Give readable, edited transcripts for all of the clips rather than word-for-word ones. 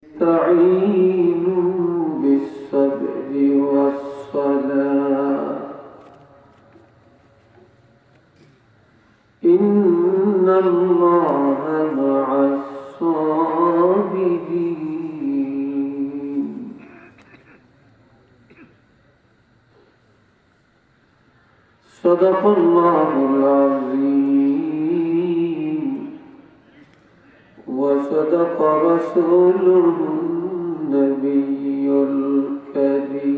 استعينوا بالصبر والصلاة إن الله مع الصابرين صدق الله العظيم وصدق رسوله النبي الكريم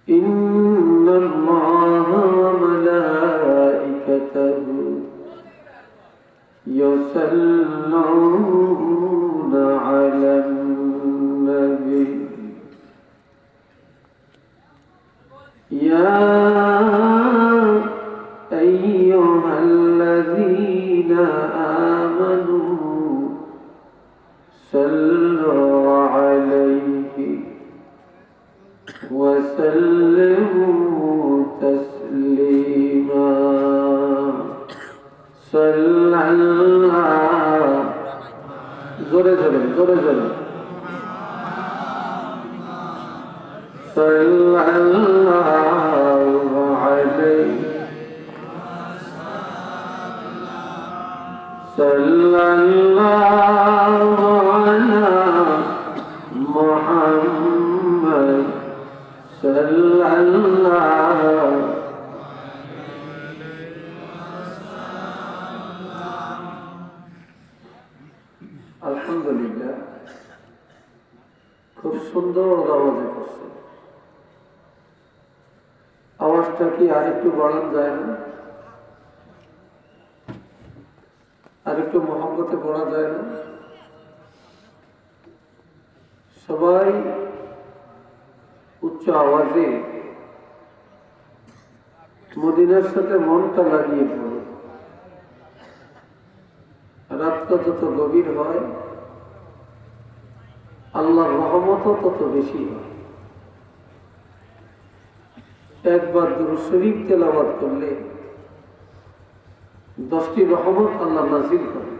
إن الله وملائكته يصلون على النبي يا أيها الذين آمنوا صلوا عليه وسلموا تسليما صلى الله زوري صلى الله عليه صلى الله على محمد صلى الله আলহামদুলিল্লাহ খুব সুন্দর আওয়াজে করছে। আওয়াজটা কি আরেকটু বাড়ানো যায় না? আরেকটু মহব্বতে পড়া যায় না? সবাই উচ্চ আওয়াজে মদিনার সাথে মনটা লাগিয়ে পড়ে। রাতটা যত গভীর হয় আল্লাহর রহমতও তত বেশি হয়। একবার দুরূদ শরীফ তেলাওয়াত করলে 10টি রহমত আল্লাহ নাযিল করে।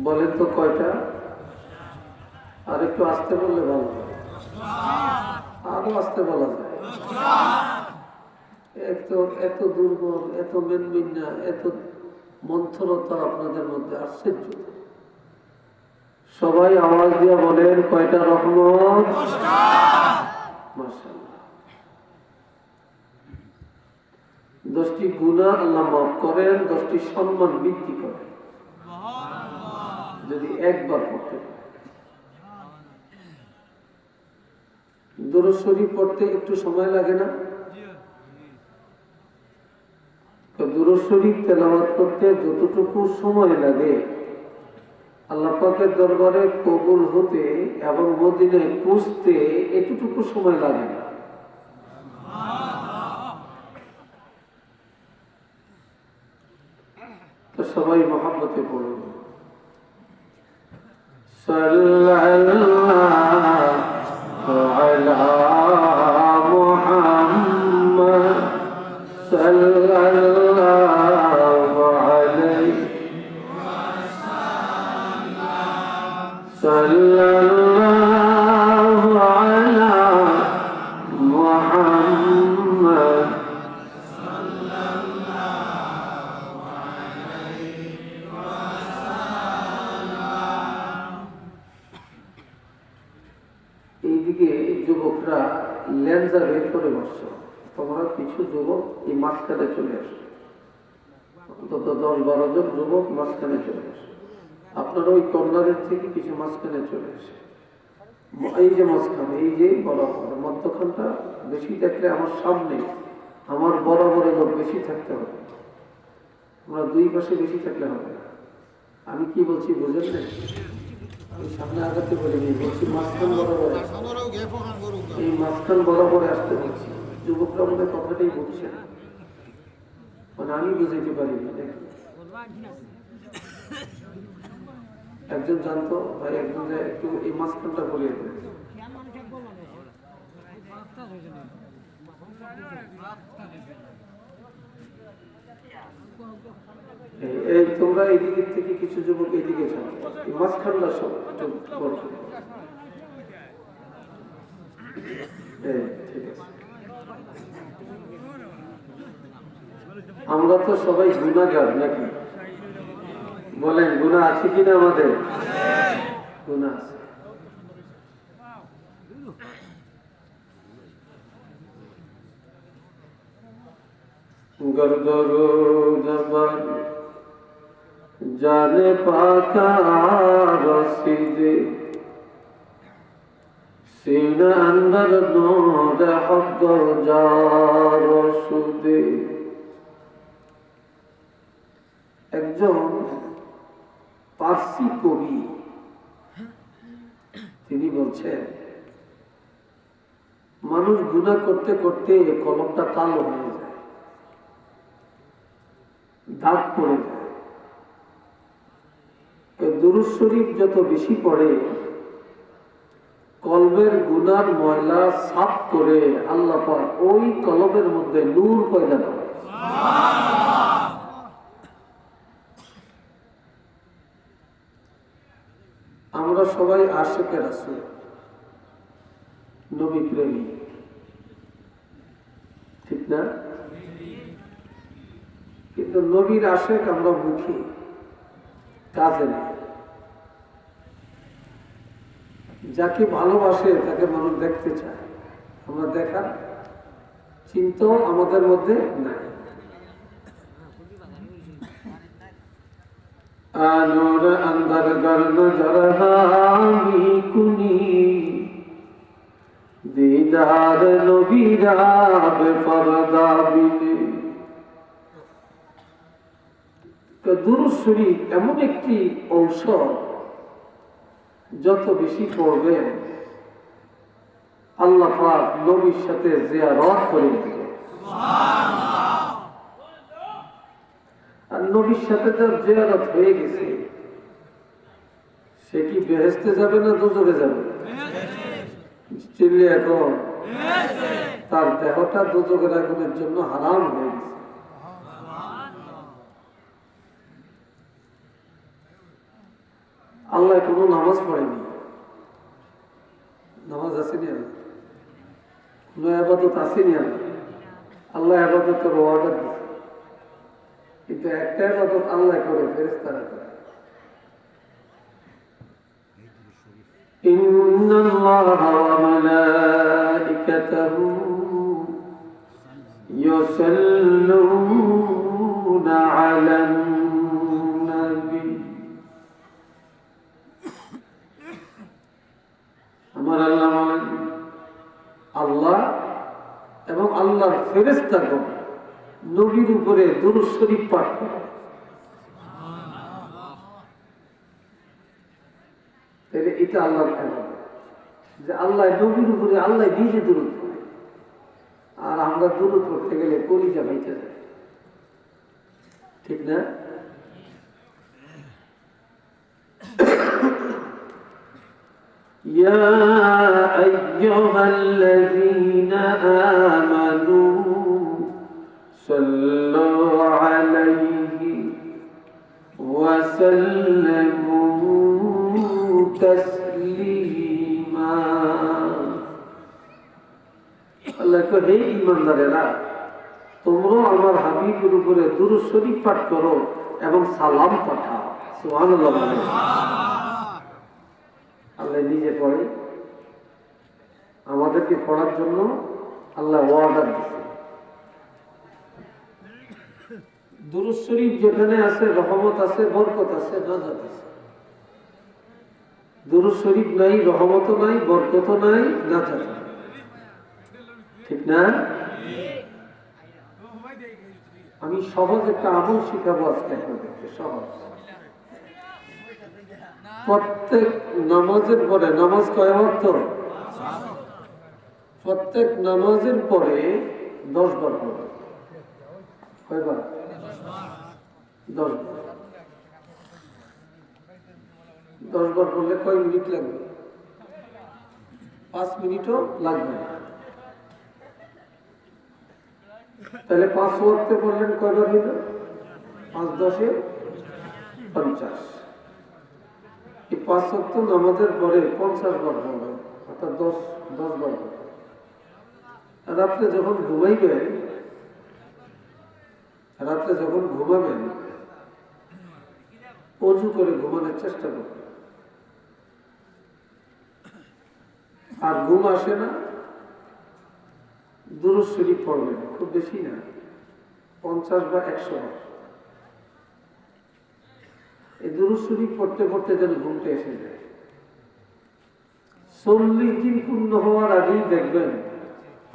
বলেন তো কয়টা? আর একটু আস্তে বললে ভালো হয়, আরো আস্তে বলা যায়। এত দুর্বল, এত মেনমিন্না, এত মন্থরতা আপনাদের মধ্যে আশ্চর্য। সবাই আওয়াজ দিয়ে বলেন কয়টা রহমত? মাশাআল্লাহ। 10টি গুনাহ আল্লাহ মাফ করেন, 10টি সম্মান বৃদ্ধি করেন যদি একবার পড়তে পারেন। দুরূদ শরীফ পড়তে একটু সময় লাগে না? তো দুরূদ শরীফ তেলাওয়াত করতে যতটুকু সময় লাগে আল্লাহ পাকের দরবারে কবুল হতে এবং মদিনায় পৌঁছতে এতটুকু সময় লাগে না। তো সবাই মহব্বতে পড়ুন সাল্লাল্লাহু আলা মুহাম্মদ সাল্লাল্লাহু আলাইহি সাল্লাল্লাহু আলা মুহাম্মদ এইদিকে যুবকরা লেন্সা বের করে বসছো, তোমরা কিছু যুবক এই মাঝখানে চলে আসো, অন্তত 10-12 জন যুবক মাঝখানে চলে আসো। আপনারা ওই কর্নারের থেকে কিছু মাঝখানে চলে আসে। এই যে মাঝখানে, এই যে বরাবর মধ্যখানটা বেশি থাকলে আমার সামনে, আমার বরাবরে লোক বেশি থাকতে হবে। আমরা দুই পাশে বেশি থাকলে হবে না। আমি কি বলছি বুঝেন না? আমি সামনে আগাতে বলিনি, বলছি মাঝখান বরাবরে, এই মাঝখান বরাবরে আসতে বলছি। যুবকরা আমাদের কথাটাই বলছে না, মানে আমি বুঝাইতে পারিনি। একজন জানতো ভাই, একজন একটু এই মাঝখানটা বলিয়ে দেবে। Yeah. তোমরা এই দিকের থেকে কিছু যুবক এইদিকে যাও, মাঝখানটা সব একটু বড় করো। ঠিক আছে। আমরা তো সবাই গুনাহগার নাকি? বলেন গুনাহ আছে কিনা আমাদের? গুনাহ আছে। জানে পাকা রসিদে সিনা আন্দার নূর হক জার সুদে। একজন পার্সি কবি তিনি বলছেন, মানুষ গুনাহ করতে করতে কলমটা কালো হয়ে যায়, দাগ পড়ে যায়। দুরূদ শরীফ যত বেশি পড়ে, কলবের গুনার ময়লা সাফ করে আল্লাহ পাক ওই কলবের মধ্যে নূর পয়দা করে। আমরা সবাই আশিকে রাসূল, নবী প্রেমী, ঠিক না? কিন্তু নবীর আশিক আমরা মুখে, কাজে নেই। যাকে ভালোবাসে তাকে মানুষ দেখতে চায়, আমরা দেখার চিন্তাও আমাদের মধ্যে নাই। আলোর अंदर गर्द जरहामी कुनी दीदार नबीरा बेपरदा बिने। দুরূদ শরীফ এমন একটি ঔষধ, যত বেশি পড়বেন আল্লাহ পাক নবীর সাথে জিয়ারত করে দিবেন। আর নবীর সাথে যার জিয়ারত হয়ে গেছে সে কি বেহেশতে যাবে না দোজখে যাবে? চিল্লি এখন তার দেহটা দোজখের আগুনের জন্য হারাম হয়ে গেছে। আল্লাহ কোনো নামাজ পড়েনি, নামাজ আসেনি, কোন আবাদত আসেনি। আল্লাহ আবাদতের অর্ডার দিচ্ছে, কিন্তু একটা আবাদত আল্লাহ করে, ফেরেশতারা করে। ইন্নাল্লাহা ওয়া মালাইকাতাহু ইউসাল্লুনা আলান নবী। আমার আল্লাহ বলেন, আল্লাহ এবং আল্লাহর ফেরেশতাগণ নবীর উপরে দুরূদ শরীফ পাঠ করে। তাহলে এটা আল্লাহর ইবাদত, যে আল্লাহ নবীর উপরে আল্লাহ নিজে দুরূদ পড়ে, আর আমরা দুরূদ পড়তে গেলে কলিজা বাইচা যায়, ঠিক না? يا أيها الذين آمنوا صلوا عليه وسلموا تسليما। আল্লাহ কো, হে ঈমানদারেরা, তোমরা আমার হাবিবের উপরে দুরূদ শরীফ পাঠ করো এবং সালাম পাঠাও। সুবহানাল্লাহ। আল্লাহ নিজে পড়ে, আমাদেরকে পড়ার জন্য আল্লাহ অর্ডার দিচ্ছে। দুরূদ শরীফ যেখানে আছে রহমত আছে, বরকত আছে, নাজাত আছে। দুরূদ শরীফ নাই, রহমত নাই, বরকত নাই, নাজাত নাই, ঠিক না? আমি সহজ একটা আমল শিখাবো আজকে আপনাদেরকে, সহজ। প্রত্যেক নামাজের পরে, নামাজ কয় ওয়াক্ত? প্রত্যেক নামাজের পরে 10 বার পড়বে। কয়বার? 10 বার। 10 বার পড়লে কয় মিনিট লাগবে? 5 মিনিটও লাগবে না। তাহলে 5 ওয়াক্তে পড়লেন কয়বার হইল? 5 10 50। এই 5 ওয়াক্ত নামাজের পরে 50 বার হবে, অর্থাৎ 10 বার। রাত্রে যখন ঘুমাবেন অজু করে ঘুমানোর চেষ্টা করবেন। আর ঘুম আসে না, দুরূদ শরীফ পড়বেন, খুব বেশি না, 50 বা 100 বার। এই দুরূদ শরীফ পড়তে পড়তে যেন ঘুমটা এসে যায়। 40 দিন পূর্ণ হওয়ার আগেই দেখবেন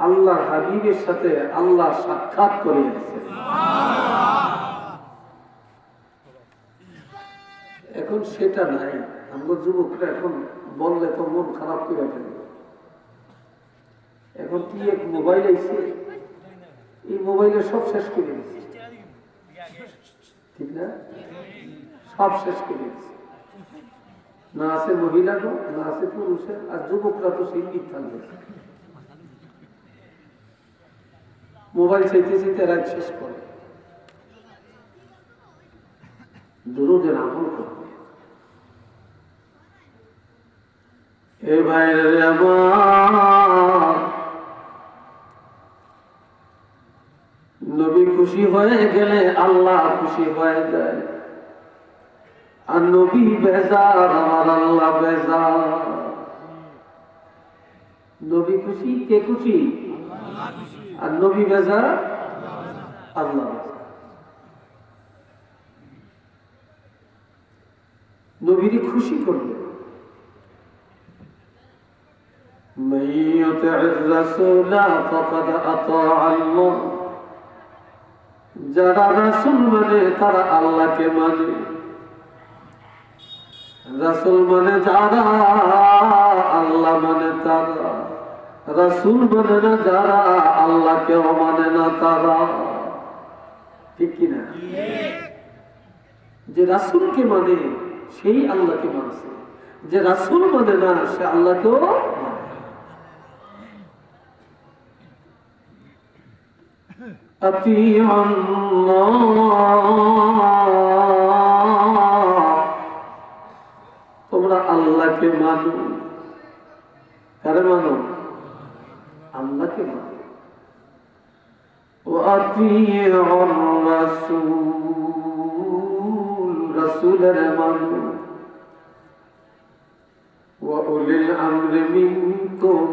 আল্লাহ হাবিবের সাথে আল্লাহ সাক্ষাৎ করে দিয়েছেন। এখন সেটা নাই। আমরা যুবকরা এখন বললে তো মন খারাপ করে ফেলবে। এখন কি এক মোবাইল আইছে, এই মোবাইলে সব শেষ করে দিচ্ছে, ঠিক না? সব শেষ করে দিচ্ছে। না আছে মহিলার, না আছে পুরুষের, আর যুবকরা তো সেই থাকবে। মোবাইল চাইতে চাইতে রাত শেষ করে। দুরূদের আমল করবে। এ ভাইরে আমার, নবী খুশি হয়ে গেলে আল্লাহ খুশি হয়ে যায়। আর নবী বেজার, আমার আল্লাহ বেজার। নবী খুশি, কে খুশি? আর নবী বেজার, আল্লাহ বেজার। নবীকে খুশি করবে। من يطع الرسول فقد اطاع الله। যারা রাসূল মানে তারা আল্লাহকে মানে। রাসূল মানে যারা, আল্লাহ মানে তারা। রাসূল মানে না যারা, আল্লাহকে মানে না তারা। ঠিক কি না? যে রাসূলকে মানে সেই আল্লাহকে মানছে, যে রাসূল মানে না সে আল্লাহকেও মানে। তোমরা আল্লাহকে মানো। কারে মানো? আল্লাহকে মানো। রাসূলের মানো। ওয়াউলিল আমরি মিনকুম,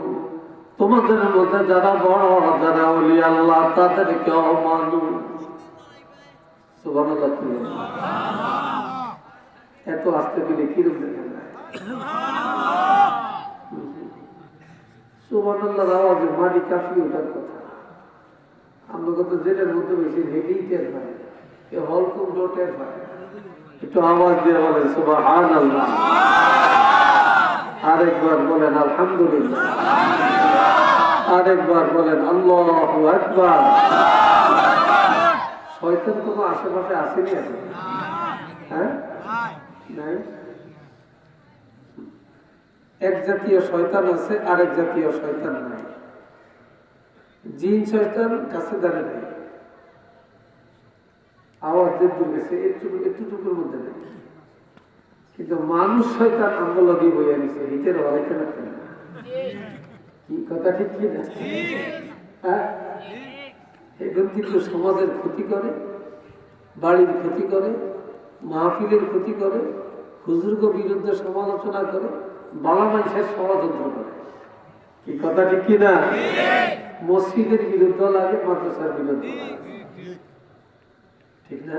তোমাদের মধ্যে যারা বড়, যারা ওলি আল্লাহ, তাদেরকেও মানো। সুবহানাল্লাহ। এত আস্তে দিলে কিরকম দেখা যায়? সুবহানাল্লাহর আওয়াজে মাটি কাঁপিয়ে ওঠার কথা। আমরা কত জেলের মধ্যে বেশি হেঁটেই টের পাই, এ হলকুম টের পাই। একটু আওয়াজ দিয়ে বলেন সুবহানাল্লাহ। আরেকবার বলেন আলহামদুলিল্লাহ। আরেকবার বলেন আল্লাহু আকবার। শয়তান কোনো আশেপাশে আসেনি এখন? হ্যাঁ, নাই। এক জাতীয় শয়তান আছে, আরেক জাতীয় শয়তান নাই। জিন শয়তান কাছে দাঁড়িয়ে নেই, আওয়াজ যে দূর গেছে একটুটুকুর মধ্যে নেই। কিন্তু মানুষ শয়তান আঙ্গলগি বইয়া নিছে, হিতের হলাইতে না। কি কথা ঠিক কি না? হ্যাঁ, এখন কিন্তু সমাজের ক্ষতি করে, বাড়ির ক্ষতি করে, মাহফিলের ক্ষতি করে, হুজুরকে বিরুদ্ধে সমালোচনা করে, বালা মানুষের ষড়যন্ত্র করে। কি কথা ঠিক কি না? মসজিদের বিরুদ্ধে লাগে, মাদ্রাসার বিরুদ্ধে লাগে, ঠিক না?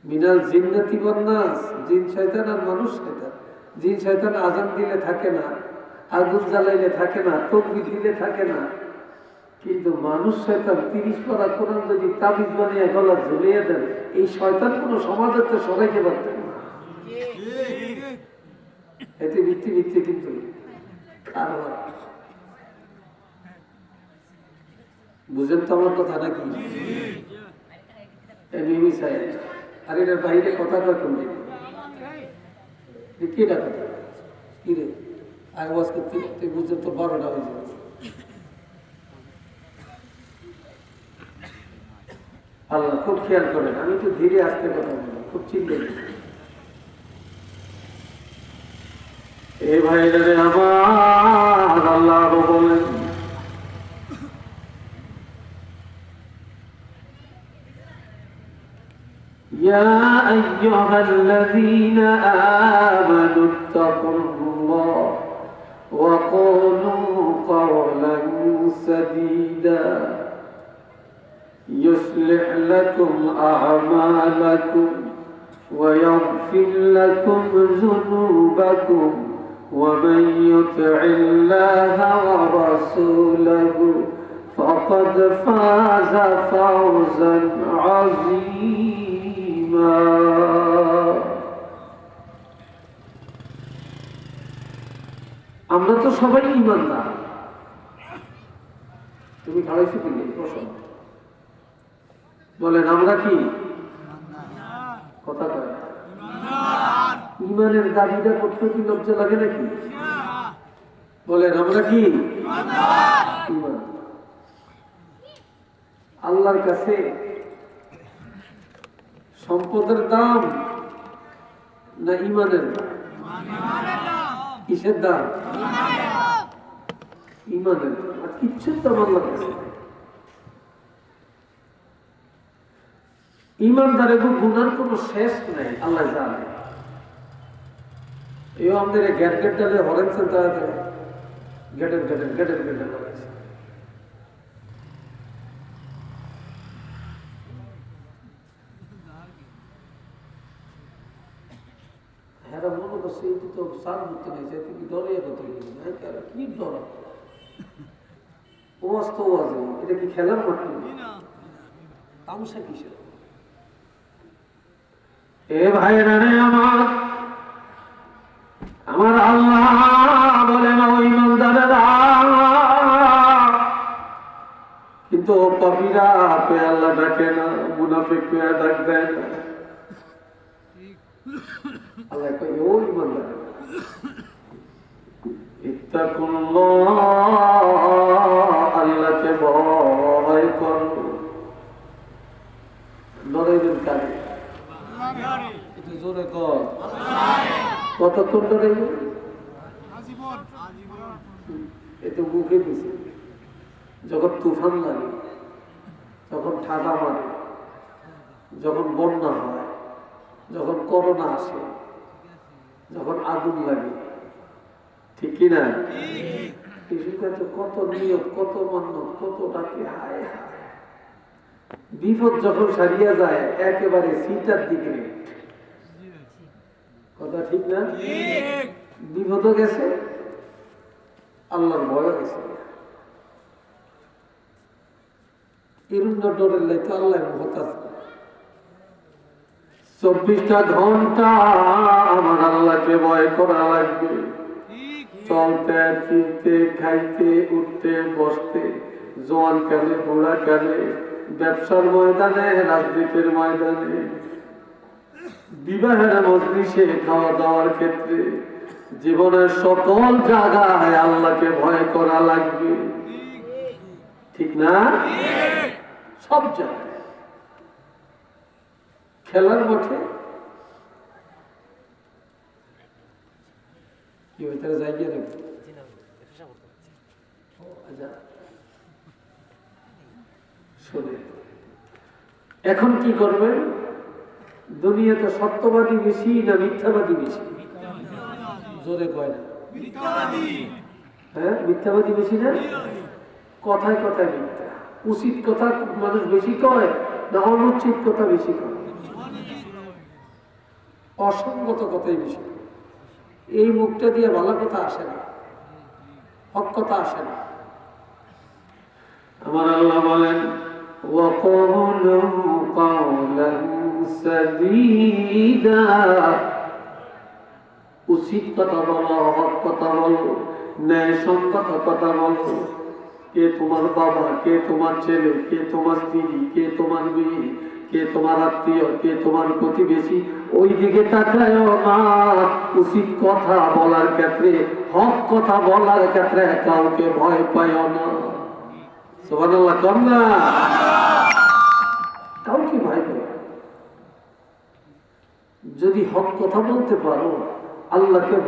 মিনাল জিন্নাতি ওয়ান নাস, জিন শয়তান আর মানুষ শয়তান। জিন শয়তান আযান দিলে থাকে না, আগুন জ্বালাইলে থাকে না, তাকবীর দিলে থাকে না। কিন্তু মানুষ শয়তান 30 পারা কোরআন যদি তাবিজ বানিয়ে গলা ঝুলিয়ে দেন, এই শয়তান কোনো সমাজের তো সবাইকে পারতেন না। এতে ভিত্তি কিন্তু কারবার। বুঝেন তো আমার কথা নাকি? আর এটার বাইরে কথা কয় কোন কি ডাকা কি রে আওয়াজ করতে বুঝতে তো 12টা হয়ে যাবে। আল্লাহ খুব খেয়াল করেন, আমি তো ধীরে আসতে কথা বলি, খুব চিন্তা করি। এ ভাইরা আমার, আল্লাহ বলেন يا أيها الذين آمنوا اتقوا الله وقولوا قولا سديدا يصلح لكم أعمالكم ويغفر لكم ذنوبكم ومن يطع الله ورسوله فقد فاز فوزا عظيما আমরা তো সবাই ঈমানদার। তুমি খাওয়াইছো কি প্রশ্ন বলেন, আমরা কি কথা কয় ঈমানের দাবিটা করতে কি লজ্জা লাগে নাকি? বলেন আমরা কি ঈমান? আল্লাহর কাছে সম্পদের দাম না ঈমানের দাম? কিসের দাম? ঈমানের। আর কিচ্ছুর দাম আল্লাহর কাছে। ঈমানদারের গুনার কোনো শেষ নাই, আল্লাহ জানে। এই আমাদের গ্যাট গেটটালে হরেনছেন তারা গেটের গেটের গেটের গেটের হরেছে। হ্যাঁ মনে করছে এই তো সার ধরতে নেই, তুমি ডরিয়ে কথা কি ডর? ওয়াজ তো ওয়াজ, এটা কি খেলার মাঠ? তামসা কিসের? এ ভাইরা রে আমার, আমার আল্লাহ বলেন ও ঈমানদারেরা, কিন্তু পাপীরা পে আল্লাহ ডাকে না, মুনাফিক পে ডাক দেয় না। আল্লাহ কয় ও ঈমানদারেরা ইত্তাকুল্লাহ, আল্লাহকে ভয় করো। ডরাইবেন কারে? একটু জোরে কর। কতক্ষণ ডরাইবেন? এতে মুখে দিছে। যখন তুফান লাগে, যখন ঠাডা মারে, যখন বন্যা হয়, যখন করোনা আসে, যখন আগুন লাগে, ঠিক কিনা? কত নিয়ত, কত মান্যত, কত ডাকে, হায় হায়। বিপদ যখন সারিয়া যায় একেবারে সিটার দিকে। কথা ঠিক না? বিপদও গেছে, আল্লাহর ভয়ও গেছে। এরুন ডরের লাইতে আল্লাহ মহতাজ। 24টা ঘন্টা আমার আল্লাহকে ভয় করা লাগবে। চলতে ফিরতে, খাইতে, উঠতে, বসতে, জোয়ান কালে, বুড়া কালে, ব্যবসার ময়দানে, রাজনীতির ময়দানে, বিবাহের মজলিসে, খাওয়া দাওয়ার ক্ষেত্রে, জীবনের সকল জায়গায় আল্লাহকে ভয় করা লাগবে। ঠিক না? সব জায়গায়। খেলার মাঠে কি ভিতরে যাই গিয়ে দেখো। এখন কি করবেন? দুনিয়াতে সত্যবাদী বেশি না মিথ্যাবাদী বেশি? জোরে কয় না? হ্যাঁ, মিথ্যাবাদী বেশি না? কথায় কথায় মিথ্যা। উচিত কথা মানুষ বেশি কয় না অনুচিত কথা বেশি কয়? অসঙ্গত কথাই বেশি। এই মুখটা দিয়ে ভালো কথা আসে না, হক কথা আসে না। আমার আল্লাহ বলেন وَقَوْلُوا قَوْلًا سَدِيدًا, উচিত কথা বলো, হক কথা বলো, ন্যায়সঙ্গত কথা বলো। কে তোমার বাবা, কে তোমার ছেলে, কে তোমার স্ত্রী, কে তোমার মেয়ে, কে তোমার আত্মীয়, কে তোমার প্রতিবেশী, ওই দিকে তাকায় না। উচিত কথা বলার ক্ষেত্রে, হক কথা বলার ক্ষেত্রে কাউকে ভয় পায় না। সুবহানাল্লাহ, কম না? কাউকে যদি হক কথা বলতে পারো, আল্লাহকে